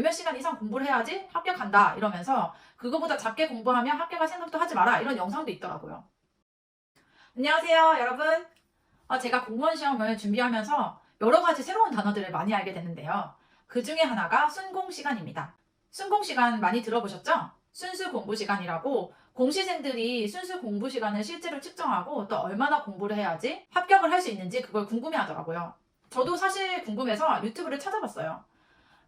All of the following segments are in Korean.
몇 시간 이상 공부를 해야지 합격한다 이러면서 그거보다 작게 공부하면 합격할 생각도 하지 마라 이런 영상도 있더라고요. 안녕하세요 여러분. 제가 공무원 시험을 준비하면서 여러 가지 새로운 단어들을 많이 알게 됐는데요. 그 중에 하나가 순공 시간입니다. 순공 시간 많이 들어보셨죠? 순수 공부 시간이라고 공시생들이 순수 공부 시간을 실제로 측정하고 또 얼마나 공부를 해야지 합격을 할 수 있는지 그걸 궁금해 하더라고요. 저도 사실 궁금해서 유튜브를 찾아봤어요.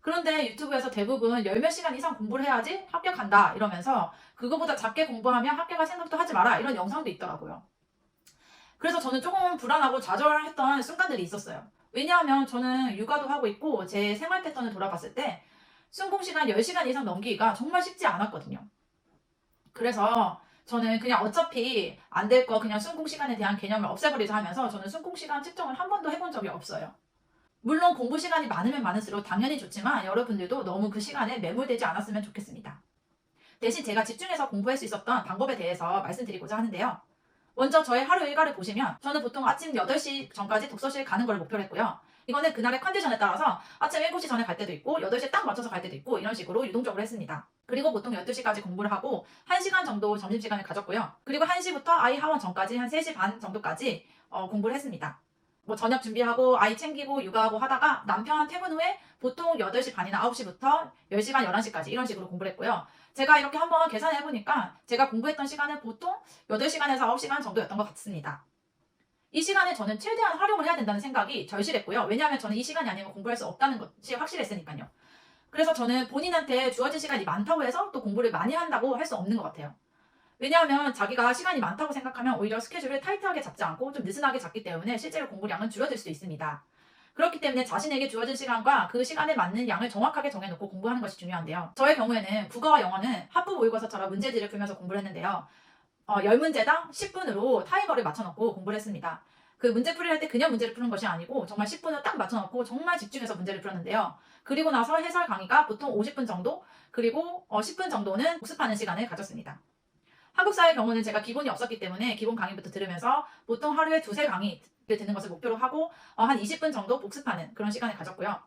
그런데 유튜브에서 대부분 열 몇 시간 이상 공부를 해야지 합격한다 이러면서 그거보다 작게 공부하면 합격할 생각도 하지 마라 이런 영상도 있더라고요. 그래서 저는 조금 불안하고 좌절했던 순간들이 있었어요. 왜냐하면 저는 육아도 하고 있고 제 생활 패턴을 돌아봤을 때 순공 시간 10시간 이상 넘기기가 정말 쉽지 않았거든요. 그래서 저는 그냥 어차피 안 될 거 그냥 순공 시간에 대한 개념을 없애버리자 하면서 저는 순공 시간 측정을 한 번도 해본 적이 없어요. 물론 공부 시간이 많으면 많을수록 당연히 좋지만 여러분들도 너무 그 시간에 매몰되지 않았으면 좋겠습니다. 대신 제가 집중해서 공부할 수 있었던 방법에 대해서 말씀드리고자 하는데요. 먼저 저의 하루 일과를 보시면 저는 보통 아침 8시 전까지 독서실 가는 걸 목표로 했고요. 이거는 그날의 컨디션에 따라서 아침 7시 전에 갈 때도 있고 8시에 딱 맞춰서 갈 때도 있고 이런 식으로 유동적으로 했습니다. 그리고 보통 12시까지 공부를 하고 1시간 정도 점심시간을 가졌고요. 그리고 1시부터 아이 하원 전까지 한 3시 반 정도까지 공부를 했습니다. 뭐 저녁 준비하고 아이 챙기고 육아하고 하다가 남편 퇴근 후에 보통 8시 반이나 9시부터 10시 반, 11시까지 이런 식으로 공부를 했고요. 제가 이렇게 한번 계산해 해보니까 제가 공부했던 시간은 보통 8시간에서 9시간 정도였던 것 같습니다. 이 시간에 저는 최대한 활용을 해야 된다는 생각이 절실했고요. 왜냐하면 저는 이 시간이 아니면 공부할 수 없다는 것이 확실했으니까요. 그래서 저는 본인한테 주어진 시간이 많다고 해서 또 공부를 많이 한다고 할 수 없는 것 같아요. 왜냐하면 자기가 시간이 많다고 생각하면 오히려 스케줄을 타이트하게 잡지 않고 좀 느슨하게 잡기 때문에 실제로 공부량은 줄어들 수도 있습니다. 그렇기 때문에 자신에게 주어진 시간과 그 시간에 맞는 양을 정확하게 정해놓고 공부하는 것이 중요한데요. 저의 경우에는 국어와 영어는 합부 모의고사처럼 문제지를 풀면서 공부를 했는데요. 10문제당 10분으로 타이머를 맞춰놓고 공부를 했습니다. 그 문제풀이를 할 때 그냥 문제를 푸는 것이 아니고 정말 10분을 딱 맞춰놓고 정말 집중해서 문제를 풀었는데요. 그리고 나서 해설 강의가 보통 50분 정도, 그리고 10분 정도는 복습하는 시간을 가졌습니다. 한국사의 경우는 제가 기본이 없었기 때문에 기본 강의부터 들으면서 보통 하루에 두세 강의를 듣는 것을 목표로 하고 한 20분 정도 복습하는 그런 시간을 가졌고요.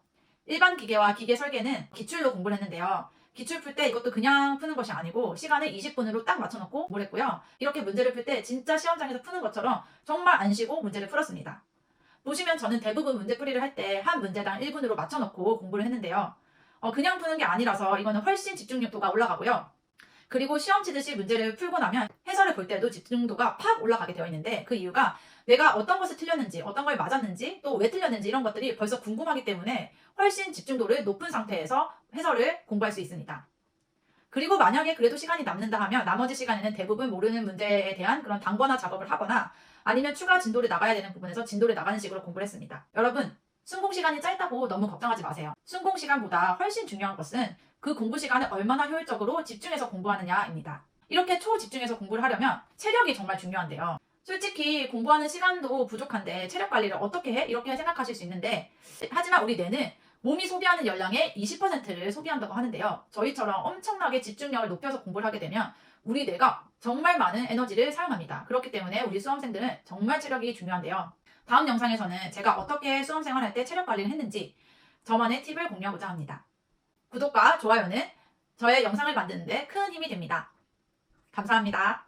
일반 기계와 기계 설계는 기출로 공부를 했는데요. 기출 풀 때 이것도 그냥 푸는 것이 아니고 시간을 20분으로 딱 맞춰놓고 공부를 했고요. 이렇게 문제를 풀 때 진짜 시험장에서 푸는 것처럼 정말 안 쉬고 문제를 풀었습니다. 보시면 저는 대부분 문제풀이를 할 때 한 문제당 1분으로 맞춰놓고 공부를 했는데요. 그냥 푸는 게 아니라서 이거는 훨씬 집중력도가 올라가고요. 그리고 시험 치듯이 문제를 풀고 나면 해설을 볼 때도 집중도가 팍 올라가게 되어 있는데 그 이유가 내가 어떤 것을 틀렸는지 어떤 걸 맞았는지 또 왜 틀렸는지 이런 것들이 벌써 궁금하기 때문에 훨씬 집중도를 높은 상태에서 해설을 공부할 수 있습니다. 그리고 만약에 그래도 시간이 남는다 하면 나머지 시간에는 대부분 모르는 문제에 대한 그런 단권화 작업을 하거나 아니면 추가 진도를 나가야 되는 부분에서 진도를 나가는 식으로 공부를 했습니다. 여러분, 순공 시간이 짧다고 너무 걱정하지 마세요. 순공 시간보다 훨씬 중요한 것은 그 공부 시간을 얼마나 효율적으로 집중해서 공부하느냐입니다. 이렇게 초집중해서 공부를 하려면 체력이 정말 중요한데요. 솔직히 공부하는 시간도 부족한데 체력 관리를 어떻게 해? 이렇게 생각하실 수 있는데 하지만 우리 뇌는 몸이 소비하는 열량의 20%를 소비한다고 하는데요. 저희처럼 엄청나게 집중력을 높여서 공부를 하게 되면 우리 뇌가 정말 많은 에너지를 사용합니다. 그렇기 때문에 우리 수험생들은 정말 체력이 중요한데요. 다음 영상에서는 제가 어떻게 수험생활 할 때 체력 관리를 했는지 저만의 팁을 공유하고자 합니다. 구독과 좋아요는 저의 영상을 만드는 데 큰 힘이 됩니다. 감사합니다.